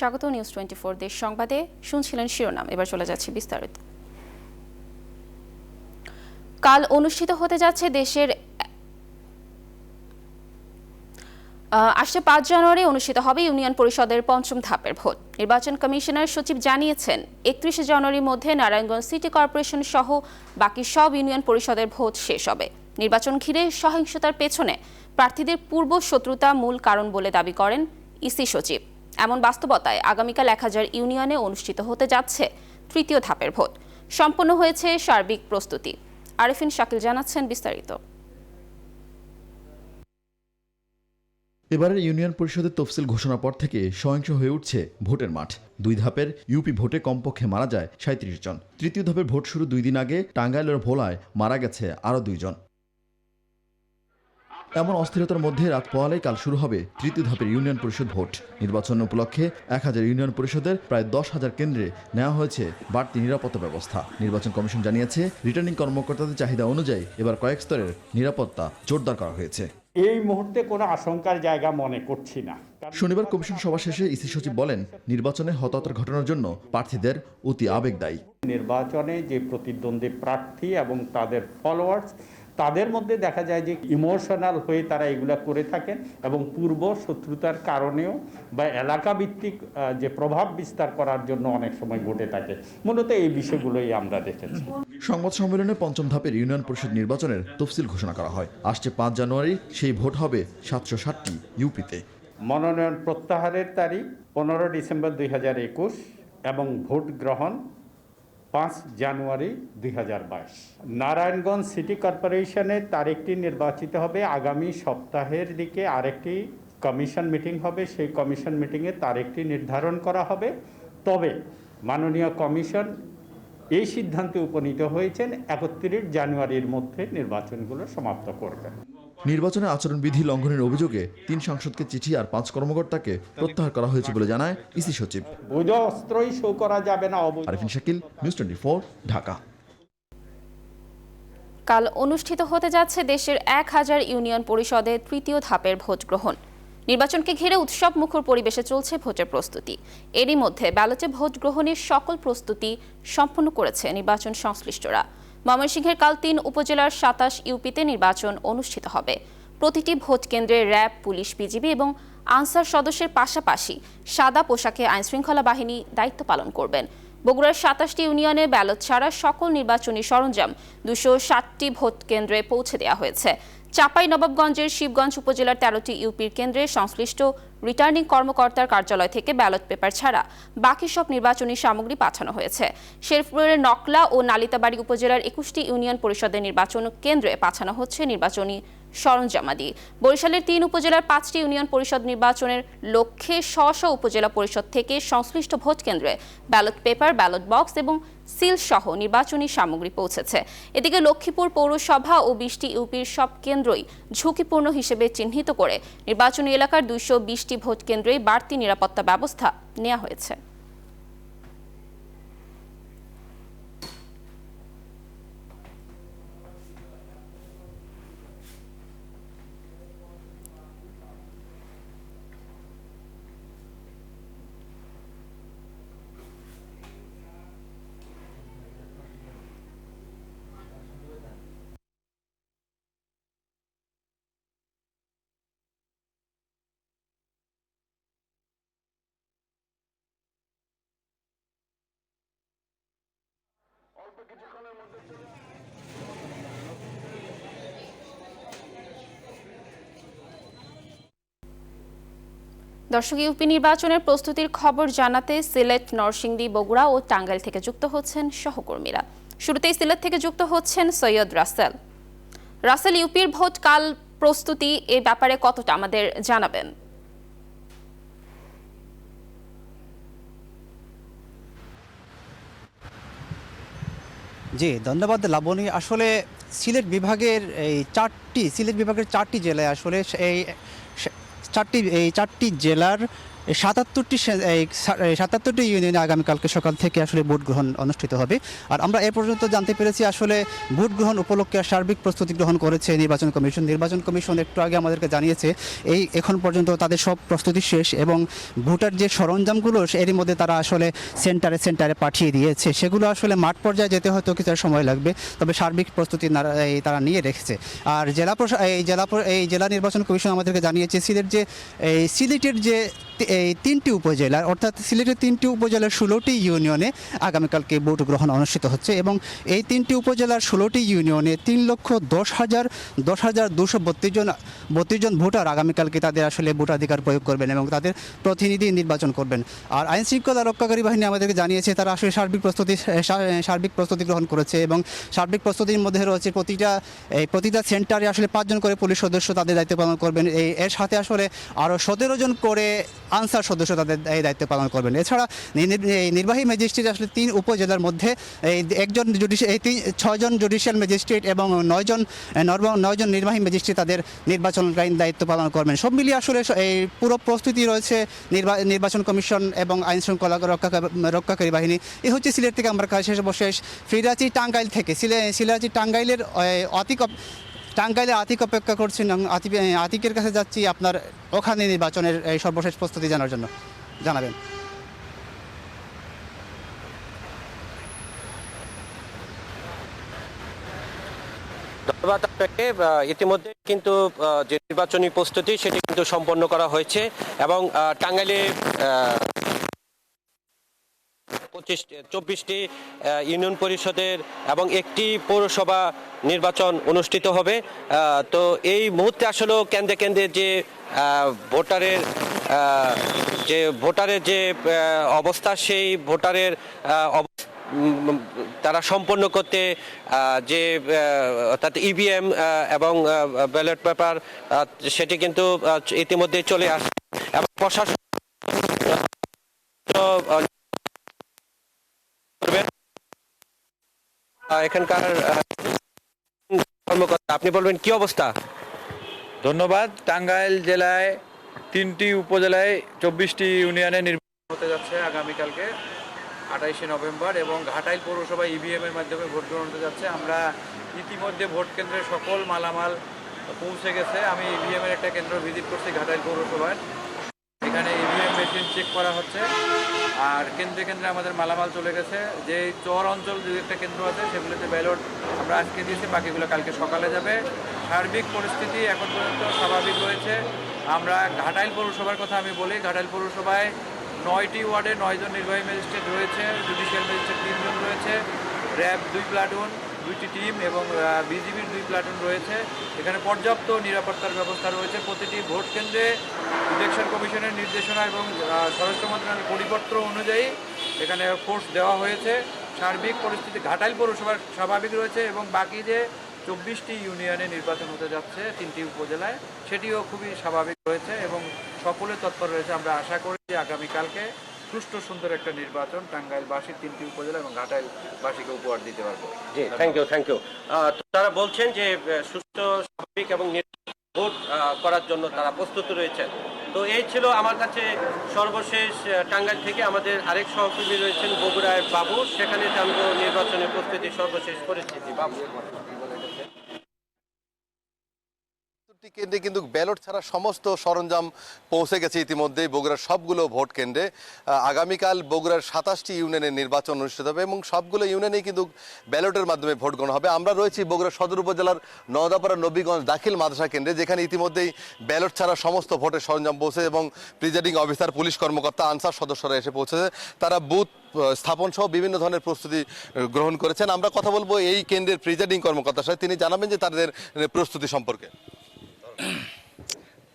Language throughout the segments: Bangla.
স্বাগত নিউজ 24 দেশ সংবাদে শুনছিলেন শিরোনাম। এবার চলে যাচ্ছে বিস্তারিত। কাল অনুষ্ঠিত হতে যাচ্ছে দেশের আসছে 5 জানুয়ারি অনুষ্ঠিত হবে ইউনিয়ন পরিষদের পঞ্চম ধাপের ভোট। নির্বাচন কমিশনার সচিব জানিয়েছেন 31 জানুয়ারির মধ্যে নারায়ণগঞ্জ সিটি কর্পোরেশন সহ বাকি সব ইউনিয়ন পরিষদের ভোট শেষ হবে। নির্বাচন ঘিরে সহিংসতার পেছনে প্রার্থীদের পূর্ব শত্রুতা মূল কারণ বলে দাবি করেন ইসি সচিব। এমন বাস্তবতায় আগামীকাল 1000 ইউনিয়নে অনুষ্ঠিত হতে যাচ্ছে তৃতীয় ধাপের ভোট। সম্পন্ন হয়েছে সার্বিক প্রস্তুতি। আরেফিন শাকিল জানাচ্ছেন বিস্তারিত। এবারের ইউনিয়ন পরিষদের তফসিল ঘোষণার পর থেকে সহিংস হয়ে উঠছে ভোটের মাঠ। 2 ধাপের ইউপি ভোটে কমপক্ষে মারা যায় 37 জন। তৃতীয় ধাপের ভোট শুরু 2 দিন আগে টাঙ্গাইলের ভোলায় মারা গেছে আরও 2 জন। এমন অস্থিরতার মধ্যে রাত পোহালেই কাল শুরু হবে তৃতীয় ধাপের ইউনিয়ন পরিষদ ভোট। নির্বাচন উপলক্ষে 1000 ইউনিয়ন পরিষদের প্রায় 10,000 কেন্দ্রে নেওয়া হয়েছে বাড়তি নিরাপত্তা ব্যবস্থা। নির্বাচন কমিশন জানিয়েছে রিটার্নিং কর্মকর্তাদের চাহিদা অনুযায়ী এবার কয়েক স্তরের নিরাপত্তা জোরদার করা হয়েছে। এই মুহূর্তে কোনো আশঙ্কার জায়গা মনে করছি না। শনিবার কমিশন সভা শেষে ইসি সচিব বলেন, নির্বাচনে হতাহতের ঘটনার জন্য প্রার্থীদের অতি আবেগ দায়ী। নির্বাচনে যে প্রতিদ্বন্দ্বী প্রার্থী এবং তাদের ফলোয়ার্স, তাদের মধ্যে দেখা যায় যে ইমোশনাল হয়ে তারা এগুলা করে থাকেন এবং পূর্ব শত্রুতার কারণেও বা এলাকা ভিত্তিক যে প্রভাব বিস্তার করার জন্য অনেক সময় ঘটে থাকে। মূলত এই বিষয়গুলোই আমরা দেখেছি। সংবাদ সম্মেলনে পঞ্চম ধাপের ইউনিয়ন পরিষদ নির্বাচনের তফসিল ঘোষণা করা হয়। আসছে 5 জানুয়ারি সেই ভোট হবে 760টি ইউপিতে। মনোনয়ন প্রত্যাহারের তারিখ 15 ডিসেম্বর 2021 এবং ভোট গ্রহণ 5 জানুয়ারি 2022। নারায়ণগঞ্জ সিটি কর্পোরেশনের তারিখটি নির্বাচিত হবে আগামী সপ্তাহের দিকে। আরেকটি কমিশন মিটিং হবে, সেই কমিশন মিটিংয়ে তারিখটি নির্ধারণ করা হবে। তবে মাননীয় কমিশন এই সিদ্ধান্তে উপনীত হয়েছেন 31 জানুয়ারির মধ্যে নির্বাচনগুলো সমাপ্ত করবেন। নির্বাচনে আচরণবিধি লঙ্ঘনের অভিযোগে 3 সাংসদকে চিঠি আর 5 কর্মকর্তাকে প্রত্যাহার করা হয়েছে বলে জানায় ইসি সচিব। বৈধ অস্ত্রই শো করা যাবে না। আরেফিন শাকিল, নিউজ 24, ঢাকা। কাল অনুষ্ঠিত হতে যাচ্ছে দেশের 1000 ইউনিয়ন পরিষদের তৃতীয় ধাপের ভোট গ্রহণ। নির্বাচনকে ঘিরে উৎসব মুখর পরিবেশে চলছে ভোটের প্রস্তুতি। এরই মধ্যে ব্যালটে ভোট গ্রহণের সকল প্রস্তুতি সম্পন্ন করেছে নির্বাচন সংশ্লিষ্টরা। ময়মনসিংহের কাল 3 উপজেলার 27 ইউপিতে নির্বাচন অনুষ্ঠিত হবে। প্রতিটি ভোট কেন্দ্রে র্যাব, পুলিশ, বিজিবি এবং আনসার সদস্যের পাশাপাশি সাদা পোশাকে আইনশৃঙ্খলা বাহিনী দায়িত্ব পালন করবেন। বগুড়ার 27টি ইউনিয়নে ব্যালট ছাড়া সকল নির্বাচনী সরঞ্জাম 260টি ভোট কেন্দ্রে পৌঁছে দেওয়া হয়েছে। চাঁপাইনবাবগঞ্জের শিবগঞ্জ উপজেলার 13টি ইউপির কেন্দ্রে সংশ্লিষ্ট রিটার্নিং কর্মকর্তার কার্যালয় থেকে ব্যালট পেপার ছাড়া বাকি সব নির্বাচনী সামগ্রী পাঠানো হয়েছে। শেরপুরের নকলা ও নালিতাবাড়ী উপজেলার 21টি ইউনিয়ন পরিষদের নির্বাচন কেন্দ্রে পাঠানো হচ্ছে নির্বাচনী সরঞ্জামাদি। বরিশালের 3 উপজেলার 5টি ইউনিয়ন পরিষদ নির্বাচনের লক্ষ্যে স্ব উপজেলা পরিষদ থেকে সংশ্লিষ্ট ভোট কেন্দ্রে ব্যালট পেপার, ব্যালট বক্স এবং সিল সহ নির্বাচনী সামগ্রী পৌঁছেছে। এদিকে লক্ষ্মীপুর পৌরসভা ও 20টি ইউপির সব কেন্দ্রই ঝুঁকিপূর্ণ হিসেবে চিহ্নিত করে নির্বাচনী এলাকার 220টি ভোট কেন্দ্রেই বাড়তি নিরাপত্তা ব্যবস্থা নেওয়া হয়েছে। দর্শক, ইউপি নির্বাচনের প্রস্তুতির খবর জানাতে সিলেট, নরসিংদী, বগুড়া ও টাঙ্গাইল থেকে যুক্ত হচ্ছেন সহকর্মীরা। শুরুতেই সিলেট থেকে যুক্ত হচ্ছেন সৈয়দ রাসেল। রাসেল, ইউপির ভোট কাল প্রস্তুতি এ ব্যাপারে কতটা আমাদের জানাবেন? জি, ধন্যবাদ লাবণী। আসলে সিলেট বিভাগের 4টি জেলায় আসলে এই 4টি জেলার এই ৭৭টি ইউনিয়নে আগামীকালকে সকাল থেকে আসলে ভোট গ্রহণ অনুষ্ঠিত হবে। আর আমরা এ পর্যন্ত জানতে পেরেছি আসলে ভোট গ্রহণ উপলক্ষে সার্বিক প্রস্তুতি গ্রহণ করেছে নির্বাচন কমিশন। নির্বাচন কমিশন একটু আগে আমাদেরকে জানিয়েছে এখন পর্যন্ত তাদের সব প্রস্তুতি শেষ এবং ভোটার যে সরঞ্জামগুলো এরই মধ্যে তারা আসলে সেন্টারে পাঠিয়ে দিয়েছে। সেগুলো আসলে মাঠ পর্যায়ে যেতে হয়তো কিছু সময় লাগবে, তবে সার্বিক প্রস্তুতি তারা নিয়ে রেখেছে। আর জেলা নির্বাচন কমিশন আমাদেরকে জানিয়েছে সিলেটের যে এই 3টি উপজেলার অর্থাৎ সিলেটের 3টি উপজেলার 16টি ইউনিয়নে আগামীকালকে ভোট গ্রহণ অনুষ্ঠিত হচ্ছে এবং এই 3টি উপজেলার 16টি ইউনিয়নে 3,10,232 জন ভোটার আগামীকালকে তাদের আসলে ভোটাধিকার প্রয়োগ করবেন এবং তাদের প্রতিনিধি নির্বাচন করবেন। আর আইন শৃঙ্খলা রক্ষাকারী বাহিনী আমাদেরকে জানিয়েছে তারা আসলে সার্বিক প্রস্তুতি গ্রহণ করেছে এবং সার্বিক প্রস্তুতির মধ্যে রয়েছে প্রতিটা সেন্টারে আসলে 5 জন করে পুলিশ সদস্য তাদের দায়িত্ব পালন করবেন। এর সাথে আসলে আরও 17 জন করে আনসার সদস্য তাদের এই দায়িত্ব পালন করবেন। এছাড়া নির্বাহী ম্যাজিস্ট্রেট আসলে 3 উপজেলার মধ্যে 6 জন জুডিশিয়াল ম্যাজিস্ট্রেট এবং 9 জন নির্বাহী ম্যাজিস্ট্রেট তাদের নির্বাচনকালীন দায়িত্ব পালন করবেন। সব মিলিয়ে আসলে এই পুরো প্রস্তুতি রয়েছে নির্বাচন কমিশন এবং আইন শৃঙ্খলা রক্ষাকারী বাহিনী। এ হচ্ছে সিলেট থেকে আমরা সর্বশেষ ফিরাচি টাঙ্গাইল থেকে সিরাচি টাঙ্গাইলের আতিক অপেক্ষা করছেন। আতিকের কাছে যাচ্ছি আপনার ওখানে নির্বাচনের এই সর্বশেষ প্রস্তুতি জানার জন্য জানাবেন। ধন্যবাদ আপনাকে। ইতিমধ্যে কিন্তু যে নির্বাচনী প্রস্তুতি সেটি কিন্তু সম্পন্ন করা হয়েছে এবং টাঙ্গাইলে 24টি ইউনিয়ন পরিষদের এবং একটি পৌরসভা নির্বাচন অনুষ্ঠিত হবে। তো এই মুহূর্তে আসলে কেন্দ্রে কেন্দ্রে যে ভোটারের যে অবস্থা সেই ভোটারের তারা সম্পন্ন করতে যে অর্থাৎ ইভিএম এবং ব্যালট পেপার সেটি কিন্তু ইতিমধ্যে চলে আসে এবং প্রশাসন এখানকার কর্মকর্তা, আপনি বলবেন কি অবস্থা? ধন্যবাদ। টাঙ্গাইল জেলায় 3টি উপজেলায় 24টি ইউনিয়নে নির্বাচন হতে যাচ্ছে আগামীকালকে 28শে নভেম্বর এবং ঘাটাইল পৌরসভা ইভিএম এর মাধ্যমে ভোট গ্রহণ হতে যাচ্ছে। আমরা ইতিমধ্যে ভোট কেন্দ্রের সকল মালামাল পৌঁছে গেছে। আমি ইভিএম এর একটা কেন্দ্র ভিজিট করছি ঘাটাইল পৌরসভায়। এখানে ইভিএম মেশিন চেক করা হচ্ছে আর কেন্দ্রে কেন্দ্রে আমাদের মালামাল চলে গেছে। যে চর অঞ্চল যে একটা কেন্দ্র আছে সেগুলোতে ব্যালট আমরা আজকে দিয়েছি, বাকিগুলো কালকে সকালে যাবে। সার্বিক পরিস্থিতি এখন পর্যন্ত স্বাভাবিক রয়েছে। আমরা ঘাটাইল পৌরসভার কথা আমি বলি, ঘাটাইল পৌরসভায় 9টি ওয়ার্ডে 9 জন নির্বাহী ম্যাজিস্ট্রেট রয়েছে, জুডিশিয়াল ম্যাজিস্ট্রেট 3 জন রয়েছে, র্যাব 2 প্লাটুন 2টি টিম এবং বিজিবির 2 প্লাটুন রয়েছে। এখানে পর্যাপ্ত নিরাপত্তার ব্যবস্থা রয়েছে। প্রতিটি ভোট কেন্দ্রে ইলেকশন কমিশনের নির্দেশনা এবং স্বরাষ্ট্র মন্ত্রণালয়ের পরিপত্র অনুযায়ী এখানে ফোর্স দেওয়া হয়েছে। সার্বিক পরিস্থিতি ঘাটাইল পৌরসভার স্বাভাবিক রয়েছে এবং বাকি যে 24টি ইউনিয়নে নির্বাচন হতে যাচ্ছে 3টি উপজেলায় সেটিও খুবই স্বাভাবিক রয়েছে এবং সকলে তৎপর রয়েছে। আমরা আশা করি যে আগামীকালকে সুষ্ঠু সুন্দর একটা নির্বাচন টাঙ্গাইলবাসী 3টি উপজেলা এবং ঘাটাইলবাসীকে উপহার দিতে পারবো। জি, থ্যাংক ইউ। তারা বলছেন যে সুস্থ স্বাভাবিক এবং ভোট করার জন্য তারা প্রস্তুত রয়েছেন। তো এই ছিল আমার কাছে সর্বশেষ টাঙ্গাইল থেকে। আমাদের আরেক সহকর্মী রয়েছেন বগুড়ায় বাবু, সেখানে জানবো নির্বাচনের প্রস্তুতি সর্বশেষ পরিস্থিতি। বাবু, কেন্দ্রে কিন্তু ব্যালট ছাড়া সমস্ত সরঞ্জাম পৌঁছে গেছে ইতিমধ্যেই বগুড়ার সবগুলো ভোট কেন্দ্রে। আগামীকাল বগুড়ার 27টি ইউনিয়নের নির্বাচন অনুষ্ঠিত হবে এবং সবগুলো ইউনিয়নেই কিন্তু ব্যালটের মাধ্যমে ভোট গণনা হবে। আমরা রয়েছি বগুড়া সদর উপজেলার নওদাপাড়া নবীগঞ্জ দাখিল মাদ্রাসা কেন্দ্রে, যেখানে ইতিমধ্যেই ব্যালট ছাড়া সমস্ত ভোটের সরঞ্জাম পৌঁছে এবং প্রিজাইডিং অফিসার, পুলিশ কর্মকর্তা, আনসার সদস্যরা এসে পৌঁছেছে। তারা বুথ স্থাপন সহ বিভিন্ন ধরনের প্রস্তুতি গ্রহণ করেছেন। আমরা কথা বলবো এই কেন্দ্রের প্রিজাইডিং কর্মকর্তার সাথে, তিনি জানাবেন যে তাদের প্রস্তুতি সম্পর্কে।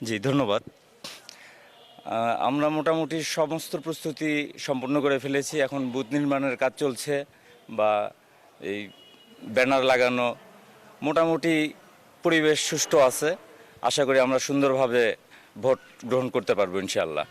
জি, ধন্যবাদ। আমরা মোটামুটি সমস্ত প্রস্তুতি সম্পন্ন করে ফেলেছি। এখন বুথ নির্মাণের কাজ চলছে বা এই ব্যানার লাগানো, মোটামুটি পরিবেশ সুষ্ঠু আছে। আশা করি আমরা সুন্দরভাবে ভোট গ্রহণ করতে পারবো ইনশাআল্লাহ।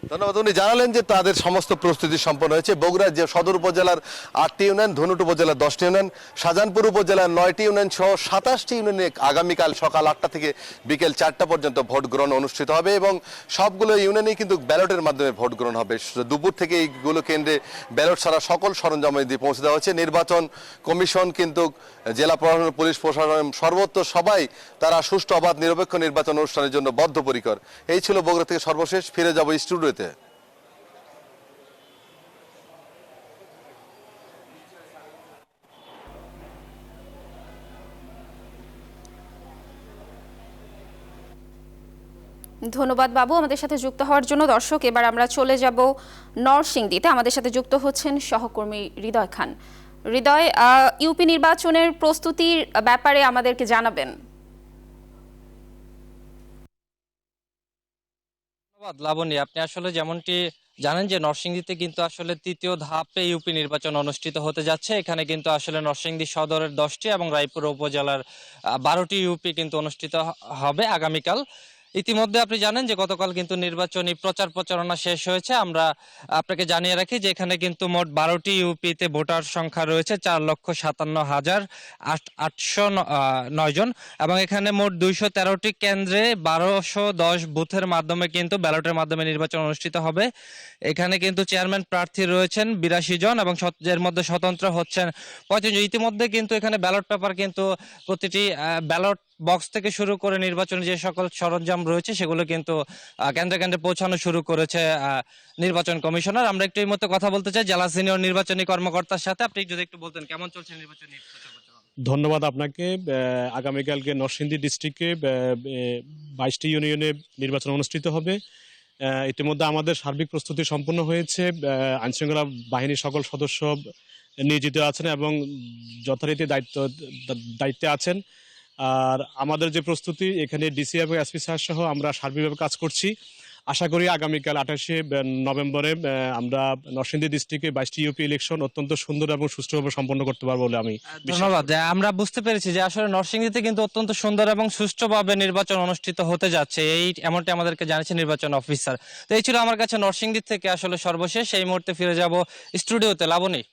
ধন্যবাদ। উনি জানালেন যে তাদের সমস্ত প্রস্তুতি সম্পন্ন হয়েছে। বগুড়া যে সদর উপজেলার 8টি ইউনিয়ন, ধনুট উপজেলার 10টি ইউনিয়ন, শাহজাহানপুর উপজেলার 9টি ইউনিয়ন সহ 27টি ইউনিয়নে আগামীকাল সকাল 8টা থেকে বিকেল 4টা পর্যন্ত ভোট গ্রহণ অনুষ্ঠিত হবে এবং সবগুলো ইউনিয়নেই কিন্তু ব্যালটের মাধ্যমে ভোট গ্রহণ হবে। দুপুর থেকে এইগুলো কেন্দ্রে ব্যালট ছাড়া সকল সরঞ্জাম দিয়ে পৌঁছে দেওয়া হচ্ছে। নির্বাচন কমিশন কিন্তু জেলা প্রশাসন, পুলিশ প্রশাসন সর্বত্র সবাই তারা সুষ্ঠু অবাধ নিরপেক্ষ নির্বাচন অনুষ্ঠানের জন্য বদ্ধপরিকর। এই ছিল বগুড়া থেকে সর্বশেষ। ফিরে যাব স্টুডিওতে। ধন্যবাদ বাবু আমাদের সাথে যুক্ত হওয়ার জন্য। দর্শক, এবার আমরা চলে যাব নরসিংদীতে। আমাদের সাথে যুক্ত হচ্ছেন সহকর্মী হৃদয় খান। হৃদয়, ইউপি নির্বাচনের প্রস্তুতির ব্যাপারে আমাদেরকে জানাবেন। ধন্যবাদ লাবণী। আপনি আসলে যেমনটি জানেন যে নরসিংদীতে কিন্তু আসলে তৃতীয় ধাপে ইউপি নির্বাচন অনুষ্ঠিত হতে যাচ্ছে। এখানে কিন্তু আসলে নরসিংদী সদরের 10টি এবং রায়পুর উপজেলার 12টি ইউপি কিন্তু অনুষ্ঠিত হবে আগামীকাল। ইতিমধ্যে আপনি জানেন যে গতকাল কিন্তু নির্বাচনী প্রচার প্রচারণা শেষ হয়েছে। আমরা আপনাকে জানিয়ে রাখি যে এখানে কিন্তু মোট 12টি ইউপিতে ভোটার সংখ্যা রয়েছে 4,57,809 জন এবং এখানে মোট 213টি কেন্দ্রে 1210 বুথের মাধ্যমে কিন্তু ব্যালটের মাধ্যমে নির্বাচন অনুষ্ঠিত হবে। এখানে কিন্তু চেয়ারম্যান প্রার্থী রয়েছেন 82 জন এবং এর মধ্যে স্বতন্ত্র হচ্ছেন 35 জন। ইতিমধ্যে কিন্তু এখানে ব্যালট পেপার কিন্তু প্রতিটি ব্যালট বক্স থেকে শুরু করে নির্বাচনের যে সকল সরঞ্জাম রয়েছে সেগুলো কিন্তু কেন্দ্রে কেন্দ্রে পৌঁছানো শুরু করেছে নির্বাচন কমিশনার। আমরা একটু এই মতো কথা বলতে চাই জেলা সিনিয়র নির্বাচনী কর্মকর্তার সাথে। আপনি যদি একটু বলতেন কেমন চলছে নির্বাচনী প্রচার? ধন্যবাদ আপনাকে। আগামীকালকে নরসিংদী ডিস্ট্রিক্টে 22টি ইউনিয়নে নির্বাচন অনুষ্ঠিত হবে। ইতিমধ্যে আমাদের সার্বিক প্রস্তুতি সম্পন্ন হয়েছে। আইনশৃঙ্খলা বাহিনীর সকল সদস্য নিয়োজিত আছেন এবং যথারীতি দায়িত্বে আছেন। আর আমাদের যে প্রস্তুতি, এখানে ডিসি এবং এসপি স্যার সহ আমরা সার্বিকভাবে কাজ করছি। আশা করি আগামীকাল 28শে নভেম্বরে আমরা নরসিংদী ডিস্ট্রিক্টে 22টি ইউপি ইলেকশন অত্যন্ত সুন্দর এবং সুষ্ঠুভাবে সম্পন্ন করতে পারবো বলে আমি ধন্যবাদ। আমরা বুঝতে পেরেছি যে আসলে নরসিংদীতে কিন্তু অত্যন্ত সুন্দর এবং সুষ্ঠুভাবে নির্বাচন অনুষ্ঠিত হতে যাচ্ছে, এমনটি আমাদেরকে জানিয়েছে নির্বাচন অফিসার। তো এই ছিল আমার কাছে নরসিংদী থেকে আসলে সর্বশেষ। এই মুহূর্তে ফিরে যাব স্টুডিওতে। লাবণী।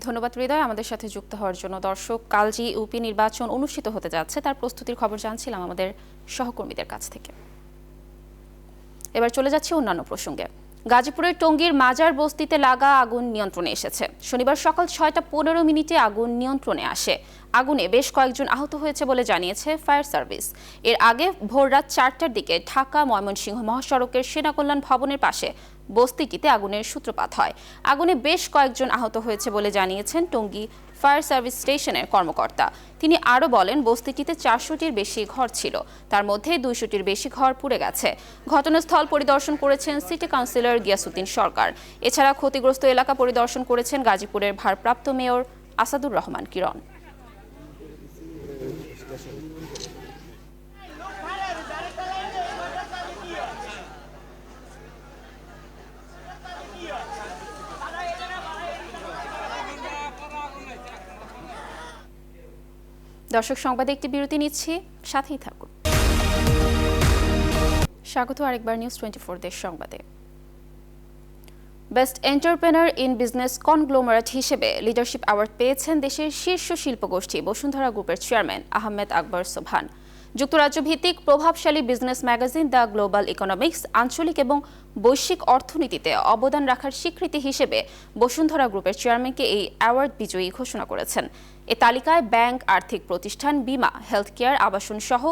ধন্যবাদ হৃদয় আমাদের সাথে যুক্ত হওয়ার জন্য। দর্শক, কাল যে ইউপি নির্বাচন অনুষ্ঠিত হতে যাচ্ছে তার প্রস্তুতির খবর জানছিলাম আমাদের সহকর্মীদের কাছ থেকে। এবার চলে যাচ্ছে অন্যান্য প্রসঙ্গে। গাজীপুরের টঙ্গীর মাজার বস্তিতে লাগা আগুন নিয়ন্ত্রণে এসেছে। শনিবার সকাল 6টা15 আগুন নিয়ন্ত্রণে আসে। আগুনে বেশ কয়েকজন আহত হয়েছে বলে জানিয়েছে ফায়ার সার্ভিস। এর আগে ভোররাত 4টার দিকে ঢাকা ময়মনসিংহ মহাসড়কের সেনাকল্যাণ ভবনের পাশে বস্তিটিতে আগুনের সূত্রপাত হয়। আগুনে বেশ কয়েকজন আহত হয়েছে বলে জানিয়েছেন টঙ্গী ফায়ার সার্ভিস স্টেশনের কর্মকর্তা। তিনি আরও বলেন, বস্তিটিতে 400টির বেশি ঘর ছিল, তার মধ্যে 200টির বেশি ঘর পুড়ে গেছে। ঘটনাস্থল পরিদর্শন করেছেন সিটি কাউন্সিলর গিয়াসউদ্দিন সরকার। এছাড়া ক্ষতিগ্রস্ত এলাকা পরিদর্শন করেছেন গাজীপুরের ভারপ্রাপ্ত মেয়র আসাদুর রহমান কিরণ। দর্শক, সংবাদে একটি বিরতি নিচ্ছি, সাথেই থাকুন। স্বাগত আরেকবার নিউজ 24 দেশ সংবাদে। Best entrepreneur in business conglomerate হিসেবে লিডারশিপ অ্যাওয়ার্ড পেয়েছেন দেশের শীর্ষ শিল্পগোষ্ঠী বসুন্ধরা গ্রুপের চেয়ারম্যান আহমেদ আকবর সোবহান। যুক্তরাজ্য ভিত্তিক প্রভাবশালী business magazine the global economics আঞ্চলিক এবং বৈশ্বিক অর্থনীতিতে অবদান রাখার স্বীকৃতি হিসেবে বসুন্ধরা গ্রুপের চেয়ারম্যানকে এই অ্যাওয়ার্ড বিজয়ী ঘোষণা করেছেন। এ তালিকায় ব্যাংক, আর্থিক প্রতিষ্ঠান, বিমা, হেলথ কেয়ার, আবাসন সহ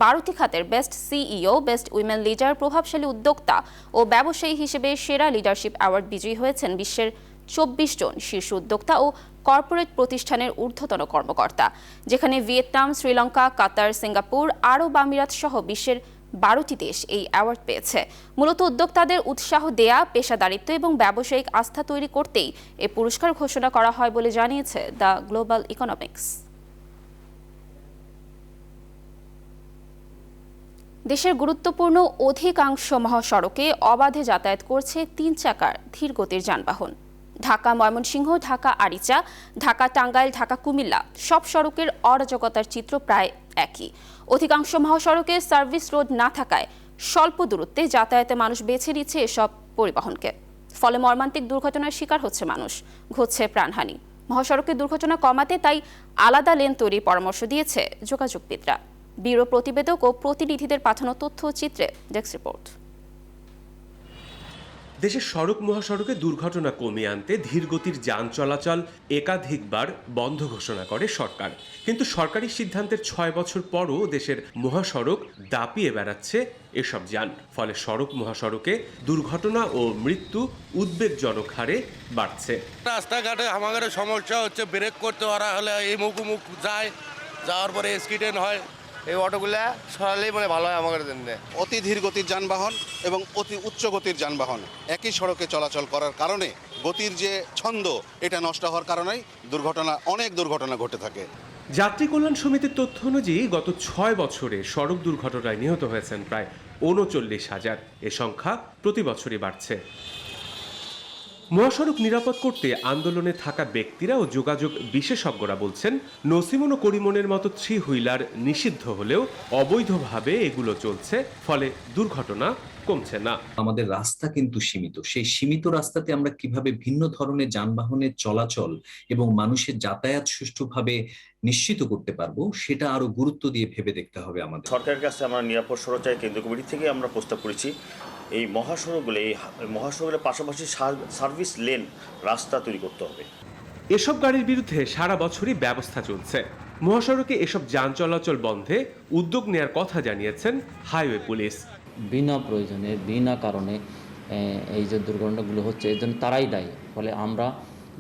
12টি খাতের best CEO, best women leader, প্রভাবশালী উদ্যোক্তা ও ব্যবসায়ী হিসেবে সেরা লিডারশিপ অ্যাওয়ার্ড বিজয়ী হয়েছেন বিশ্বের 24 জন শীর্ষ উদ্যোক্তা ও কর্পোরেট প্রতিষ্ঠানের ঊর্ধ্বতন কর্মকর্তা, যেখানে ভিয়েতনাম, শ্রীলঙ্কা, কাতার, সিঙ্গাপুর, আরব আমিরাত সহ বিশ্বের 12টি দেশ এই অ্যাওয়ার্ড পেয়েছে। মূলত উদ্যোক্তাদের উৎসাহ দেয়া, পেশাদারিত্ব এবং ব্যবসায়িক আস্থা তৈরি করতেই এ পুরস্কার ঘোষণা করা হয় বলে জানিয়েছে দ্য গ্লোবাল ইকোনমিক্স। দেশের গুরুত্বপূর্ণ অধিকাংশ মহাসড়কে অবাধে যাতায়াত করছে 3 চাকার ধীরগতির যানবাহন। ঢাকা ময়মনসিংহ, ঢাকা আরিচা, ঢাকা টাঙ্গাইল, ঢাকা কুমিল্লা সব সড়কের অরাজকতার চিত্র প্রায় একই। অধিকাংশ মহাসড়কে সার্ভিস রোড না থাকায় স্বল্প দূরত্বে যাতায়াতে মানুষ বেছে নিচ্ছে এসব পরিবহনকে। ফলে মর্মান্তিক দুর্ঘটনার শিকার হচ্ছে মানুষ, ঘটছে প্রাণহানি। মহাসড়কের দুর্ঘটনা কমাতে তাই আলাদা লেন তৈরির পরামর্শ দিয়েছে যোগাযোগবিদরা। ব্যুরো প্রতিবেদক ও প্রতিনিধিদের পাঠানো তথ্য চিত্রে ডেস্ক রিপোর্ট। দেশের সড়ক মহাসড়কে দুর্ঘটনা কমিয়ে আনতে ধীরগতির যান চলাচল একাধিকবার বন্ধ ঘোষণা করে সরকার, কিন্তু সরকারি সিদ্ধান্তের 6 বছর পরও দেশের মহাসড়ক দাপিয়ে বেড়াচ্ছে এসব যান। ফলে সড়ক মহাসড়কে দুর্ঘটনা ও মৃত্যু উদ্বেগজনক হারে বাড়ছে। রাস্তাঘাটে আমাদের সমস্যা হচ্ছে, ব্রেক করতে ওরা হলে এই মুখ যায়, যাওয়ার পরে অ্যাক্সিডেন্ট হয়। এই অটোগুলা সরালেই মানে ভালো হয় আমাদের জন্য। অতি ধীর গতির যানবাহন এবং অতি উচ্চ গতির যানবাহন একই সড়কে চলাচল করার কারণে গতির যে ছন্দ এটা নষ্ট হওয়ার কারণেই অনেক দুর্ঘটনা ঘটে থাকে। যাত্রী কল্যাণ সমিতির তথ্য অনুযায়ী গত 6 বছরে সড়ক দুর্ঘটনায় নিহত হয়েছেন প্রায় 39,000। এ সংখ্যা প্রতি বছরই বাড়ছে। মহাসড়ক নিরাপদ করতে আন্দোলনে থাকা ব্যক্তিরা ও যোগাযোগ বিশেষজ্ঞরা বলছেন, নসিমন ও করিমনের মতো 3 হুইলার নিষিদ্ধ হলেও অবৈধভাবে এগুলো চলছে, ফলে দুর্ঘটনা কমছে না। আমাদের রাস্তা কিন্তু সীমিত, সেই সীমিত রাস্তাতে আমরা কিভাবে ভিন্ন ধরনের যানবাহনের চলাচল এবং মানুষের যাতায়াত সুষ্ঠুভাবে নিশ্চিত করতে পারবো সেটা আরো গুরুত্ব দিয়ে ভেবে দেখতে হবে আমাদের। সরকারের কাছে আমরা নিরাপদ সড়ক চাই কেন্দ্রীয় কমিটি থেকে আমরা প্রস্তাব করেছি এই মহাসড়কগুলোর পাশাপাশি সার্ভিস লেন রাস্তা তৈরি করতে হবে। এসব গাড়ির বিরুদ্ধে সারা বছরই ব্যবস্থা চলছে। মহাসড়কে এসব যান চলাচল বন্ধে উদ্যোগ নেয়ার কথা জানিয়েছেন হাইওয়ে পুলিশ। বিনা প্রয়োজনে বিনা কারণে এই যে দুর্ঘটনাগুলো হচ্ছে এর জন্য তারাই দায়ী। ফলে আমরা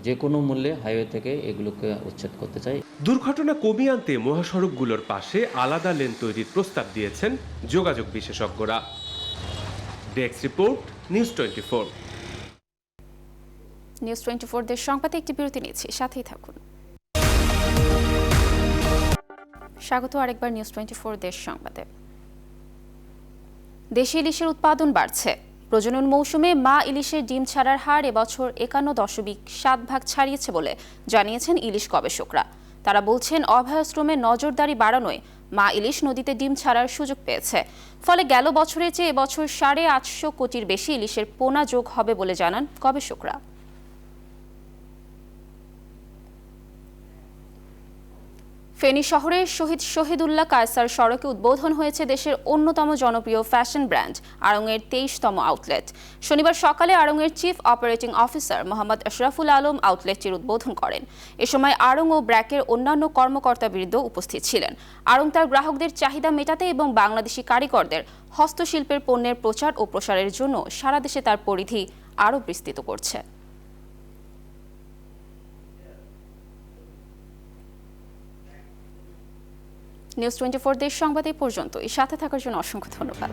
যে কোনো মূল্যে হাইওয়ে থেকে এগুলোকে উচ্ছেদ করতে চাই। দুর্ঘটনা কমিয়ে আনতে মহাসড়কগুলোর পাশে আলাদা লেন তৈরির প্রস্তাব দিয়েছেন যোগাযোগ বিশেষজ্ঞরা। Desk report, news 24। নিউজ 24 দেশ সংবাদে একটি বিরতি নিচ্ছি, সাথেই থাকুন। স্বাগত আরেকবার নিউজ 24 দেশ সংবাদে। দেশি ইলিশের উৎপাদন বাড়ছে। প্রজনন মৌসুমে মা ইলিশের ডিম ছাড়ার হার এবছর 51.7% ছাড়িয়েছে বলে জানিয়েছেন ইলিশ গবেষকরা। তারা বলছেন, অভয়াশ্রমে নজরদারি বাড়ানোয় মা ইলিশ নদীতে ডিম ছাড়ার সুযোগ পেয়েছে। ফলে গেল বছরের চেয়ে এবছর 850 কোটির বেশি ইলিশের পোনা যোগ হবে বলে জানান গবেষকরা। ফেনী শহরের শহীদ শহীদুল্লাহ কায়সার সড়কে উদ্বোধন হয়েছে দেশের অন্যতম জনপ্রিয় ফ্যাশন ব্র্যান্ড আড়ং-এর 23তম আউটলেট। শনিবার সকালে আড়ং-এর chief operating officer Mohammad Ashraful Alam আউটলেটটির উদ্বোধন করেন। এ সময় আড়ং ও ব্র্যাকের অন্যান্য কর্মকর্তাবৃন্দ উপস্থিত ছিলেন। আড়ং তার গ্রাহকদের চাহিদা মেটাতে এবং বাংলাদেশি কারিগরদের হস্তশিল্পের পণ্যের প্রচার ও প্রসারের জন্য সারা দেশে তার পরিধি আরও বিস্তৃত করছে। নিউজ 24 দেশ সংবাদ এই পর্যন্ত। সাথে থাকার জন্য অসংখ্য ধন্যবাদ।